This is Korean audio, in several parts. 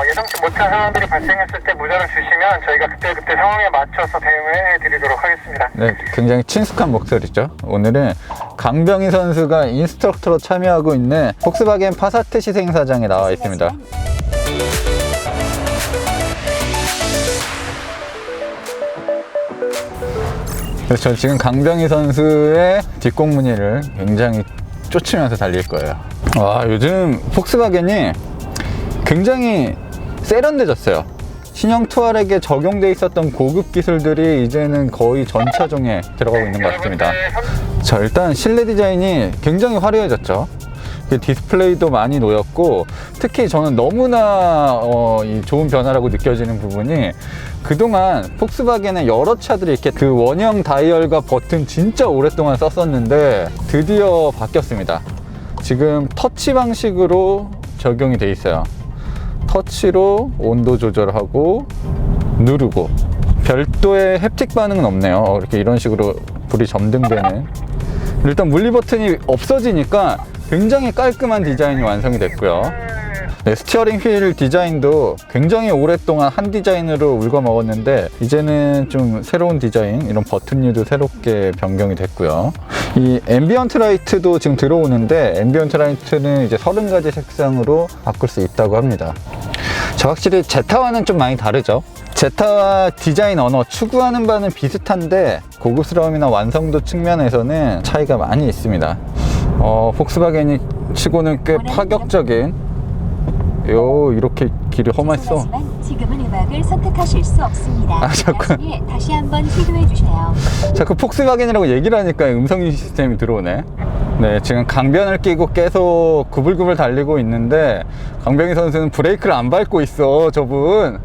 예상치 못한 상황들이 발생했을 때 문자를 주시면 저희가 그때 상황에 맞춰서 대응을 해드리도록 하겠습니다. 네, 굉장히 친숙한 목소리죠. 오늘은 강병희 선수가 인스트럭터로 참여하고 있는 폭스바겐 파사트 시승사장에 나와 있습니다. 그래서 저 지금 강병희 선수의 뒷공무니를 굉장히 쫓으면서 달릴 거예요. 와, 요즘 폭스바겐이 굉장히 세련돼졌어요. 신형 투아렉에 적용돼 있었던 고급 기술들이 이제는 거의 전 차종에 들어가고 있는 것 같습니다. 자, 일단 실내 디자인이 굉장히 화려해졌죠. 디스플레이도 많이 놓였고, 특히 저는 너무나 좋은 변화라고 느껴지는 부분이, 그동안 폭스바겐의 여러 차들이 이렇게 그 원형 다이얼과 버튼 진짜 오랫동안 썼었는데 드디어 바뀌었습니다. 지금 터치 방식으로 적용이 돼 있어요. 터치로 온도 조절하고 누르고, 별도의 햅틱 반응은 없네요. 이렇게 이런 식으로 불이 점등되는. 일단 물리 버튼이 없어지니까 굉장히 깔끔한 디자인이 완성이 됐고요. 네, 스티어링 휠 디자인도 굉장히 오랫동안 한 디자인으로 울고 먹었는데 이제는 좀 새로운 디자인, 이런 버튼류도 새롭게 변경이 됐고요. 이 앰비언트 라이트도 지금 들어오는데, 앰비언트 라이트는 이제 30가지 색상으로 바꿀 수 있다고 합니다. 자, 확실히 제타와는 좀 많이 다르죠. 제타와 디자인 언어 추구하는 바는 비슷한데 고급스러움이나 완성도 측면에서는 차이가 많이 있습니다. 폭스바겐이 치고는 꽤 파격적인, 이렇게 길이 험했어. 지금은 음악을 선택하실 수 없습니다. 자꾸 다시 한번 시도해 주세요. 자꾸 폭스바겐이라고 얘기를 하니까 음성 시스템이 들어오네. 네, 지금 강변을 끼고 계속 구불구불 달리고 있는데 강병희 선수는 브레이크를 안 밟고 있어. 저분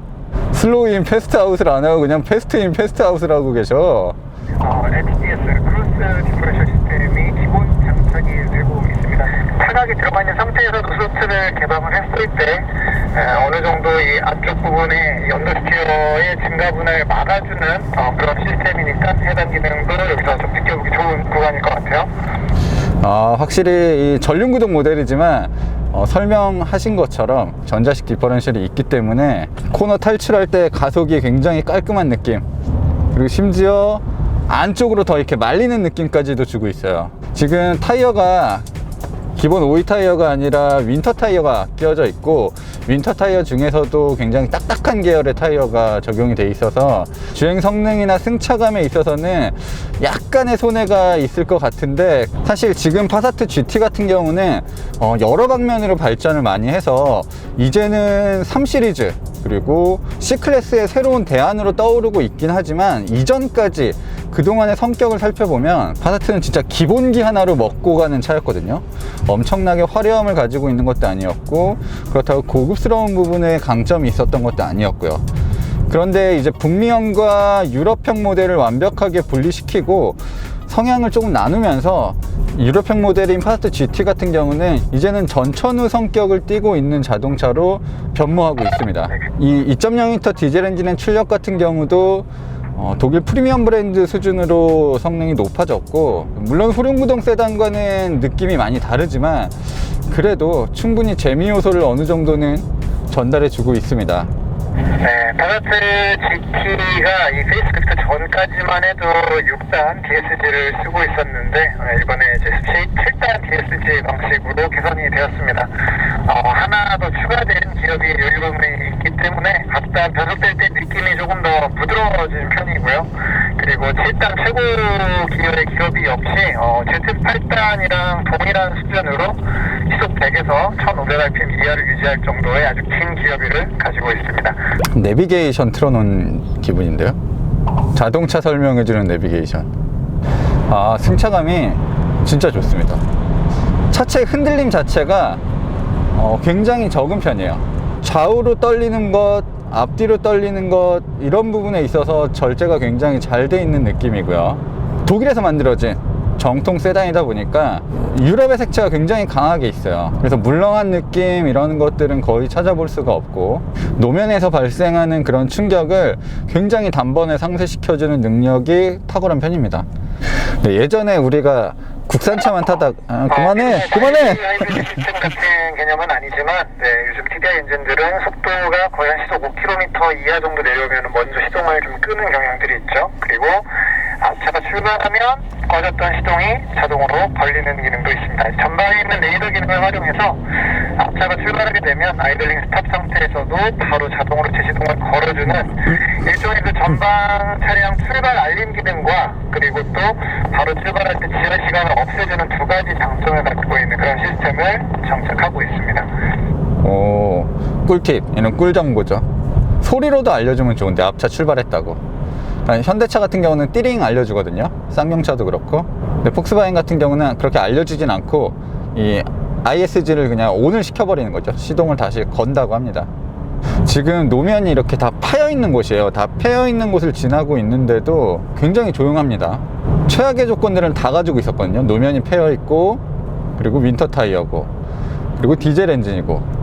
슬로우인 패스트아웃을 안 하고 그냥 패스트인 패스트아웃을 하고 계셔. ATDS 크로스 디퍼런셜 시스템이 기본 장착이 되고 있습니다. 차각이 들어가 있는 상태에서 노스트를 개방을 했을 때 어느 정도 이 안쪽 부분에 언더스티어의 증가분을 막아주는 그런 시스템이니까 해당 기능도 여기서 좀 느껴보기 좋은 구간일 것 같아요. 확실히 이 전륜구동 모델이지만 설명하신 것처럼 전자식 디퍼런셜이 있기 때문에 코너 탈출할 때 가속이 굉장히 깔끔한 느낌, 그리고 심지어 안쪽으로 더 이렇게 말리는 느낌까지도 주고 있어요. 지금 타이어가 기본 오이 타이어가 아니라 윈터 타이어가 끼워져 있고, 윈터 타이어 중에서도 굉장히 딱딱한 계열의 타이어가 적용이 돼 있어서 주행 성능이나 승차감에 있어서는 약간의 손해가 있을 것 같은데, 사실 지금 파사트 GT 같은 경우는 여러 방면으로 발전을 많이 해서 이제는 3 시리즈 그리고 C클래스의 새로운 대안으로 떠오르고 있긴 하지만, 이전까지 그동안의 성격을 살펴보면 파사트는 진짜 기본기 하나로 먹고 가는 차였거든요. 엄청나게 화려함을 가지고 있는 것도 아니었고, 그렇다고 고급스러운 부분에 강점이 있었던 것도 아니었고요. 그런데 이제 북미형과 유럽형 모델을 완벽하게 분리시키고 성향을 조금 나누면서 유럽형 모델인 파사트 GT 같은 경우는 이제는 전천후 성격을 띠고 있는 자동차로 변모하고 있습니다. 이 2.0L 디젤 엔진의 출력 같은 경우도 독일 프리미엄 브랜드 수준으로 성능이 높아졌고, 물론 후륜구동 세단과는 느낌이 많이 다르지만 그래도 충분히 재미 요소를 어느 정도는 전달해 주고 있습니다. 네, 파사트 GT가 이 페이스리프트 전까지만 해도 6단 DSG를 쓰고 있었는데 이번에 이제 7단 DSG 방식으로 개선이 되었습니다. 하나 더 추가된 기업이 여유분이 있기 때문에 각단 변속될 때 느낌이 조금 더 부드러워진 편이고요. 그리고 7단 최고 기열의 기업이 역시 Z8단이랑 동일한 수준으로 시속 100에서 1500rpm 이하를 유지할 정도의 아주 긴 기어비를 가지고 있습니다. 내비게이션 틀어놓은 기분인데요. 자동차 설명해주는 내비게이션. 승차감이 진짜 좋습니다. 차체 흔들림 자체가 굉장히 적은 편이에요. 좌우로 떨리는 것, 앞뒤로 떨리는 것, 이런 부분에 있어서 절제가 굉장히 잘 돼 있는 느낌이고요. 독일에서 만들어진 정통 세단이다 보니까 유럽의 색채가 굉장히 강하게 있어요. 그래서 물렁한 느낌, 이런 것들은 거의 찾아볼 수가 없고, 노면에서 발생하는 그런 충격을 굉장히 단번에 상쇄시켜주는 능력이 탁월한 편입니다. 예전에 우리가 국산차만 타다 그만해. 하이브리드 시스템 같은 개념은 아니지만 요즘 TDI 엔진들은 속도가 거의 한 시속 5km 이하 정도 내려오면 먼저 시동을 좀 끄는 경향들이 있죠. 그리고 앞차가 출발하면 꺼졌던 시동이 자동으로 걸리는 기능도 있습니다. 전방에 있는 레이더 기능을 활용해서 앞차가 출발하게 되면 아이들링 스탑 상태에서도 바로 자동으로 제시동을 걸어주는 일종의 그 전방 차량 출발 알림 기능과 그리고 또 바로 출발할 때 지연 시간을 없애주는 두 가지 장점을 갖고 있는 그런 시스템을 장착하고 있습니다. 오, 꿀팁. 얘는 꿀 정보죠. 소리로도 알려주면 좋은데 앞차 출발했다고. 현대차 같은 경우는 띠링 알려주거든요. 쌍용차도 그렇고. 근데 폭스바겐 같은 경우는 그렇게 알려주진 않고 이 ISG를 그냥 ON을 시켜버리는 거죠. 시동을 다시 건다고 합니다. 지금 노면이 이렇게 다 파여있는 곳이에요. 다 패여있는 곳을 지나고 있는데도 굉장히 조용합니다. 최악의 조건들은 다 가지고 있었거든요. 노면이 패여있고, 그리고 윈터 타이어고, 그리고 디젤 엔진이고.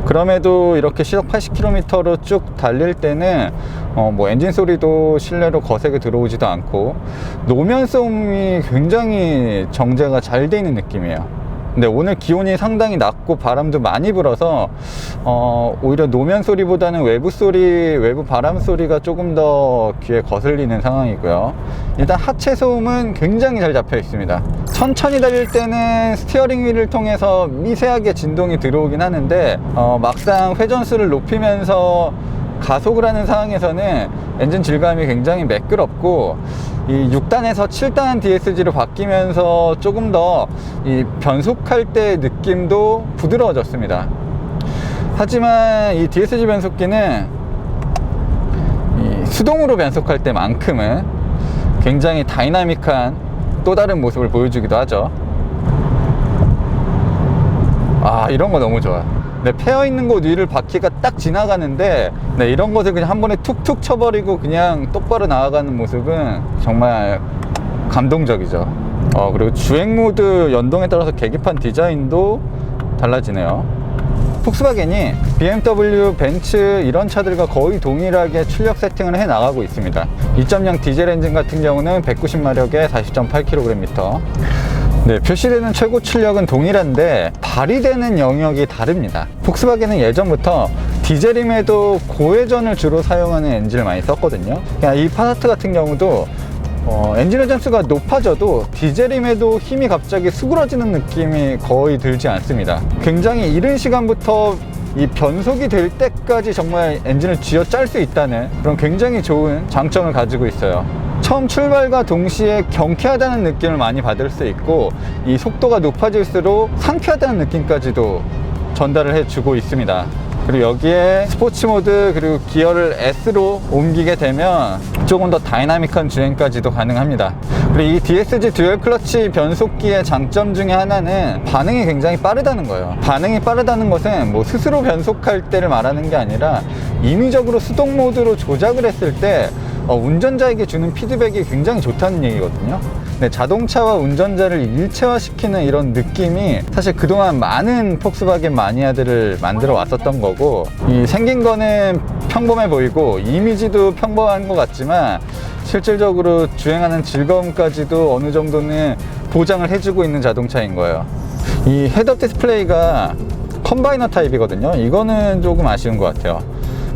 그럼에도 이렇게 시속 80km로 쭉 달릴 때는 뭐 엔진 소리도 실내로 거세게 들어오지도 않고 노면 소음이 굉장히 정제가 잘 돼 있는 느낌이에요. 근데 오늘 기온이 상당히 낮고 바람도 많이 불어서 오히려 노면 소리보다는 외부 소리, 외부 바람 소리가 조금 더 귀에 거슬리는 상황이고요. 일단 하체 소음은 굉장히 잘 잡혀 있습니다. 천천히 달릴 때는 스티어링 휠을 통해서 미세하게 진동이 들어오긴 하는데 막상 회전수를 높이면서 가속을 하는 상황에서는 엔진 질감이 굉장히 매끄럽고 이 6단에서 7단 DSG로 바뀌면서 조금 더 이 변속할 때 느낌도 부드러워졌습니다. 하지만 이 DSG 변속기는 이 수동으로 변속할 때만큼은 굉장히 다이나믹한 또 다른 모습을 보여주기도 하죠. 이런 거 너무 좋아요. 패어있는 곳 위를 바퀴가 딱 지나가는데 이런 것을 그냥 한 번에 툭툭 쳐버리고 그냥 똑바로 나아가는 모습은 정말 감동적이죠. 그리고 주행 모드 연동에 따라서 계기판 디자인도 달라지네요. 폭스바겐이 BMW, 벤츠 이런 차들과 거의 동일하게 출력 세팅을 해 나가고 있습니다. 2.0 디젤 엔진 같은 경우는 190마력에 40.8kgm. 표시되는 최고 출력은 동일한데 발휘되는 영역이 다릅니다. 폭스바겐은 예전부터 디젤임에도 고회전을 주로 사용하는 엔진을 많이 썼거든요. 이 파사트 같은 경우도 엔진 회전수가 높아져도 디젤임에도 힘이 갑자기 수그러지는 느낌이 거의 들지 않습니다. 굉장히 이른 시간부터 이 변속이 될 때까지 정말 엔진을 쥐어 짤 수 있다는 그런 굉장히 좋은 장점을 가지고 있어요. 처음 출발과 동시에 경쾌하다는 느낌을 많이 받을 수 있고 이 속도가 높아질수록 상쾌하다는 느낌까지도 전달을 해주고 있습니다. 그리고 여기에 스포츠 모드 그리고 기어를 S로 옮기게 되면 조금 더 다이나믹한 주행까지도 가능합니다. 그리고 이 DSG 듀얼 클러치 변속기의 장점 중에 하나는 반응이 굉장히 빠르다는 거예요. 반응이 빠르다는 것은 뭐 스스로 변속할 때를 말하는 게 아니라 임의적으로 수동 모드로 조작을 했을 때 운전자에게 주는 피드백이 굉장히 좋다는 얘기거든요. 근데 자동차와 운전자를 일체화시키는 이런 느낌이 사실 그동안 많은 폭스바겐 마니아들을 만들어 왔었던 거고, 이 생긴 거는 평범해 보이고 이미지도 평범한 것 같지만 실질적으로 주행하는 즐거움까지도 어느 정도는 보장을 해주고 있는 자동차인 거예요. 이 헤드업 디스플레이가 컴바이너 타입이거든요. 이거는 조금 아쉬운 것 같아요.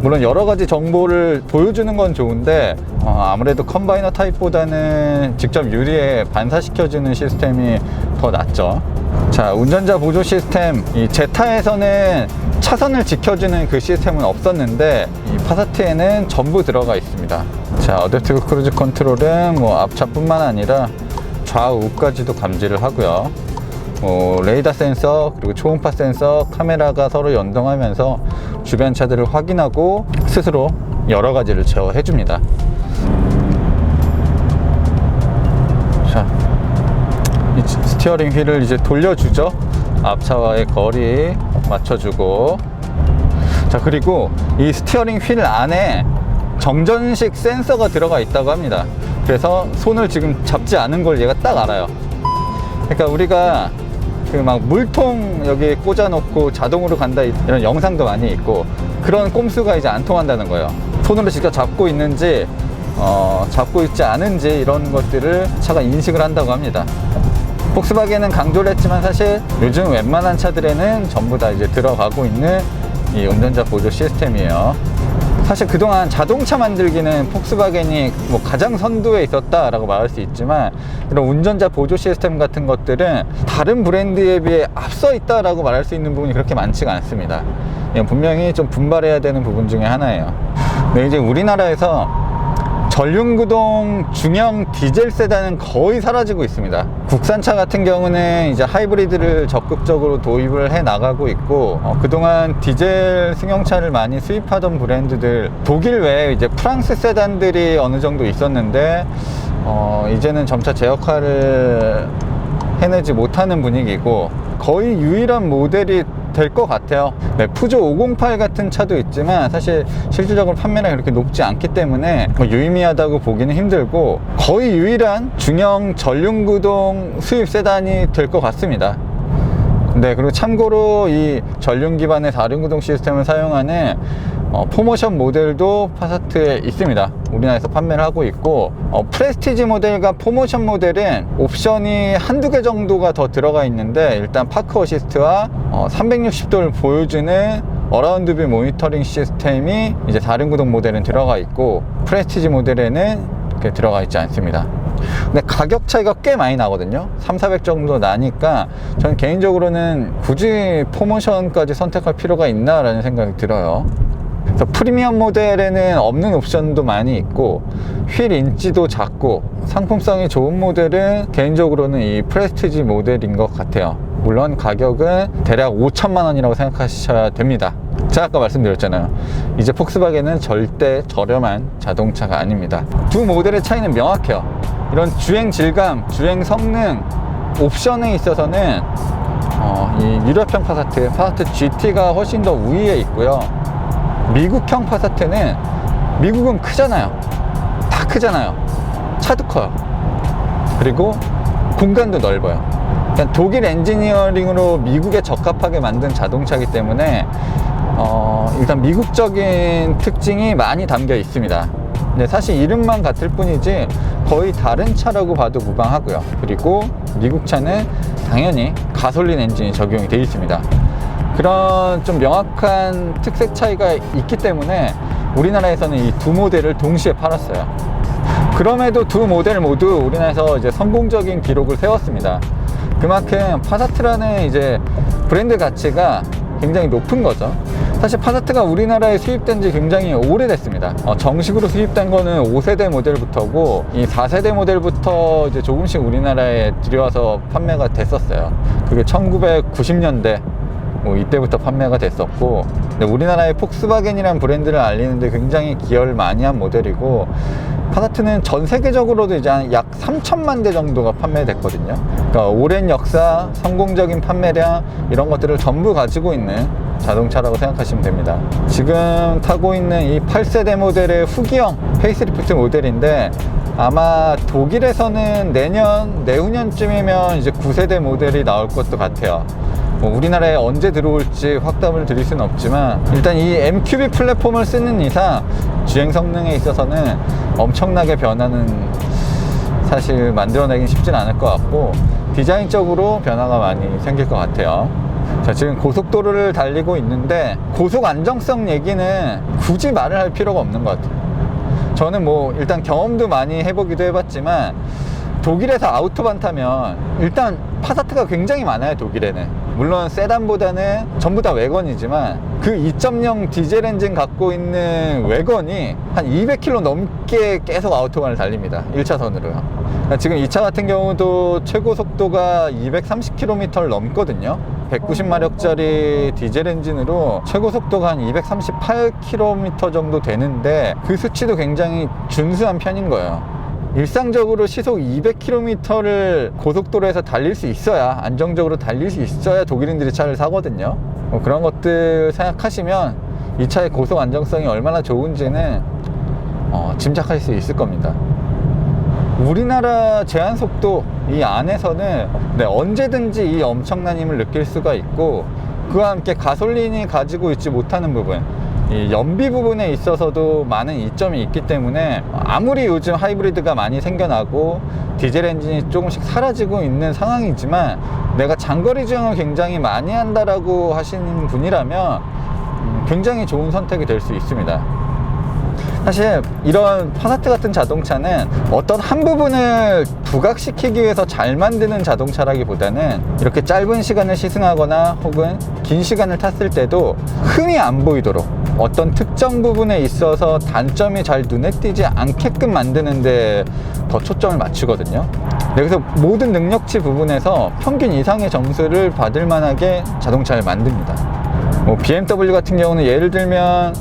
물론 여러 가지 정보를 보여주는 건 좋은데 아무래도 컴바이너 타입보다는 직접 유리에 반사시켜주는 시스템이 더 낫죠. 자, 운전자 보조 시스템, 이 제타에서는 차선을 지켜주는 그 시스템은 없었는데 이 파사트에는 전부 들어가 있습니다. 자, 어댑티브 크루즈 컨트롤은 뭐 앞차뿐만 아니라 좌우까지도 감지를 하고요. 레이더 센서 그리고 초음파 센서, 카메라가 서로 연동하면서 주변 차들을 확인하고 스스로 여러 가지를 제어해 줍니다. 자, 이 스티어링 휠을 이제 돌려주죠. 앞차와의 거리 맞춰주고, 자, 그리고 이 스티어링 휠 안에 정전식 센서가 들어가 있다고 합니다. 그래서 손을 지금 잡지 않은 걸 얘가 딱 알아요. 그러니까 우리가 그 막 물통 여기 꽂아놓고 자동으로 간다 이런 영상도 많이 있고, 그런 꼼수가 이제 안 통한다는 거예요. 손으로 직접 잡고 있는지 잡고 있지 않은지 이런 것들을 차가 인식을 한다고 합니다. 폭스바겐은 강조를 했지만 사실 요즘 웬만한 차들에는 전부 다 이제 들어가고 있는 이 운전자 보조 시스템이에요. 사실 그동안 자동차 만들기는 폭스바겐이 뭐 가장 선두에 있었다라고 말할 수 있지만, 이런 운전자 보조 시스템 같은 것들은 다른 브랜드에 비해 앞서 있다라고 말할 수 있는 부분이 그렇게 많지가 않습니다. 이건 분명히 좀 분발해야 되는 부분 중에 하나예요. 근데 이제 우리나라에서 전륜구동 중형 디젤 세단은 거의 사라지고 있습니다. 국산차 같은 경우는 이제 하이브리드를 적극적으로 도입을 해 나가고 있고, 그동안 디젤 승용차를 많이 수입하던 브랜드들, 독일 외에 이제 프랑스 세단들이 어느 정도 있었는데 이제는 점차 제 역할을 해내지 못하는 분위기고, 거의 유일한 모델이 될 것 같아요. 네, 푸조 508 같은 차도 있지만 사실 실질적으로 판매량이 그렇게 높지 않기 때문에 유의미하다고 보기는 힘들고, 거의 유일한 중형 전륜구동 수입 세단이 될 것 같습니다. 네, 그리고 참고로 이 전륜 기반의 4륜구동 시스템을 사용하는 포모션 모델도 파사트에 있습니다. 우리나라에서 판매를 하고 있고, 프레스티지 모델과 포모션 모델은 옵션이 한두 개 정도가 더 들어가 있는데, 일단 파크 어시스트와 360도를 보여주는 어라운드 뷰 모니터링 시스템이 이제 4륜구동 모델은 들어가 있고, 프레스티지 모델에는 이렇게 들어가 있지 않습니다. 근데 가격 차이가 꽤 많이 나거든요. 300~400 정도 나니까 저는 개인적으로는 굳이 포모션까지 선택할 필요가 있나 라는 생각이 들어요. 그래서 프리미엄 모델에는 없는 옵션도 많이 있고, 휠 인치도 작고 상품성이 좋은 모델은 개인적으로는 이 프레스티지 모델인 것 같아요. 물론 가격은 대략 5천만 원이라고 생각하셔야 됩니다. 제가 아까 말씀드렸잖아요. 이제 폭스바겐은 절대 저렴한 자동차가 아닙니다. 두 모델의 차이는 명확해요. 이런 주행 질감, 주행 성능, 옵션에 있어서는 이 유럽형 파사트 GT가 훨씬 더 우위에 있고요. 미국형 파사트는, 미국은 크잖아요. 다 크잖아요. 차도 커요. 그리고 공간도 넓어요. 그냥 독일 엔지니어링으로 미국에 적합하게 만든 자동차이기 때문에 일단 미국적인 특징이 많이 담겨 있습니다. 근데 사실 이름만 같을 뿐이지 거의 다른 차라고 봐도 무방하고요. 그리고 미국 차는 당연히 가솔린 엔진이 적용이 되어 있습니다. 그런 좀 명확한 특색 차이가 있기 때문에 우리나라에서는 이 두 모델을 동시에 팔았어요. 그럼에도 두 모델 모두 우리나라에서 이제 성공적인 기록을 세웠습니다. 그만큼 파사트라는 이제 브랜드 가치가 굉장히 높은 거죠. 사실 파사트가 우리나라에 수입된 지 굉장히 오래됐습니다. 정식으로 수입된 거는 5세대 모델부터고, 이 4세대 모델부터 이제 조금씩 우리나라에 들여와서 판매가 됐었어요. 그게 1990년대 이때부터 판매가 됐었고, 근데 우리나라의 폭스바겐이라는 브랜드를 알리는데 굉장히 기여를 많이 한 모델이고, 파사트는 전 세계적으로도 이제 약 3천만 대 정도가 판매됐거든요. 그러니까 오랜 역사, 성공적인 판매량, 이런 것들을 전부 가지고 있는 자동차라고 생각하시면 됩니다. 지금 타고 있는 이 8세대 모델의 후기형 페이스리프트 모델인데, 아마 독일에서는 내후년쯤이면 이제 9세대 모델이 나올 것도 같아요. 우리나라에 언제 들어올지 확답을 드릴 수는 없지만, 일단 이 MQB 플랫폼을 쓰는 이상 주행 성능에 있어서는 엄청나게 변화는 사실 만들어내긴 쉽진 않을 것 같고, 디자인적으로 변화가 많이 생길 것 같아요. 자, 지금 고속도로를 달리고 있는데 고속 안정성 얘기는 굳이 말을 할 필요가 없는 것 같아요. 저는 뭐 일단 경험도 많이 해보기도 해봤지만, 독일에서 아우토반 타면 일단 파사트가 굉장히 많아요. 독일에는 물론 세단보다는 전부 다 외건이지만, 그 2.0 디젤 엔진 갖고 있는 외건이 한 200km 넘게 계속 아우토반을 달립니다. 1차선으로요. 지금 이 차 같은 경우도 최고 속도가 230km를 넘거든요. 190마력짜리 디젤 엔진으로 최고 속도가 한 238km 정도 되는데, 그 수치도 굉장히 준수한 편인 거예요. 일상적으로 시속 200km를 고속도로에서 달릴 수 있어야, 안정적으로 달릴 수 있어야 독일인들이 차를 사거든요. 그런 것들 생각하시면 이 차의 고속 안정성이 얼마나 좋은지는 짐작할 수 있을 겁니다. 우리나라 제한 속도 이 안에서는 언제든지 이 엄청난 힘을 느낄 수가 있고, 그와 함께 가솔린이 가지고 있지 못하는 부분, 이 연비 부분에 있어서도 많은 이점이 있기 때문에 아무리 요즘 하이브리드가 많이 생겨나고 디젤 엔진이 조금씩 사라지고 있는 상황이지만 내가 장거리 주행을 굉장히 많이 한다라고 하시는 분이라면 굉장히 좋은 선택이 될 수 있습니다. 사실 이런 파사트 같은 자동차는 어떤 한 부분을 부각시키기 위해서 잘 만드는 자동차라기보다는 이렇게 짧은 시간을 시승하거나 혹은 긴 시간을 탔을 때도 흠이 안 보이도록 어떤 특정 부분에 있어서 단점이 잘 눈에 띄지 않게끔 만드는데 더 초점을 맞추거든요. 그래서 모든 능력치 부분에서 평균 이상의 점수를 받을 만하게 자동차를 만듭니다. 뭐 BMW 같은 경우는 예를 들면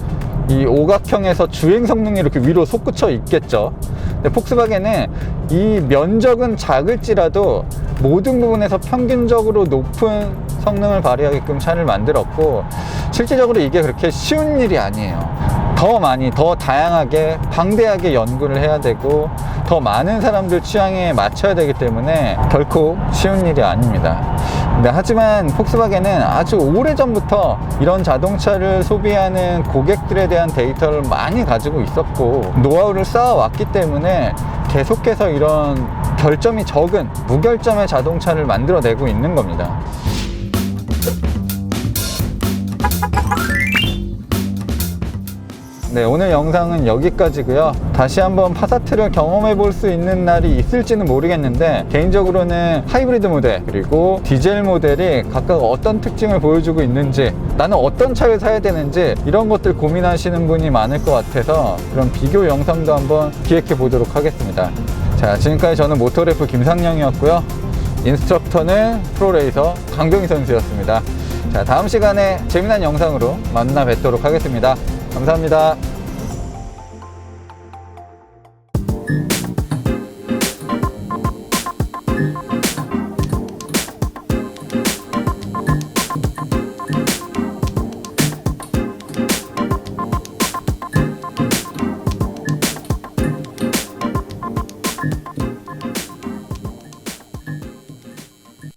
이 오각형에서 주행 성능이 이렇게 위로 솟구쳐 있겠죠. 근데 폭스바겐은 이 면적은 작을지라도 모든 부분에서 평균적으로 높은 성능을 발휘하게끔 차를 만들었고, 실질적으로 이게 그렇게 쉬운 일이 아니에요. 더 많이, 더 다양하게, 방대하게 연구를 해야 되고 더 많은 사람들 취향에 맞춰야 되기 때문에 결코 쉬운 일이 아닙니다. 네, 하지만 폭스바겐은 아주 오래전부터 이런 자동차를 소비하는 고객들에 대한 데이터를 많이 가지고 있었고 노하우를 쌓아왔기 때문에 계속해서 이런 결점이 적은 무결점의 자동차를 만들어내고 있는 겁니다. 네, 오늘 영상은 여기까지고요. 다시 한번 파사트를 경험해 볼 수 있는 날이 있을지는 모르겠는데 개인적으로는 하이브리드 모델 그리고 디젤 모델이 각각 어떤 특징을 보여주고 있는지, 나는 어떤 차를 사야 되는지 이런 것들 고민하시는 분이 많을 것 같아서 그런 비교 영상도 한번 기획해 보도록 하겠습니다. 자, 지금까지 저는 모터래프 김상영이었고요. 인스트럭터는 프로레이서 강병희 선수였습니다. 자, 다음 시간에 재미난 영상으로 만나 뵙도록 하겠습니다. 감사합니다.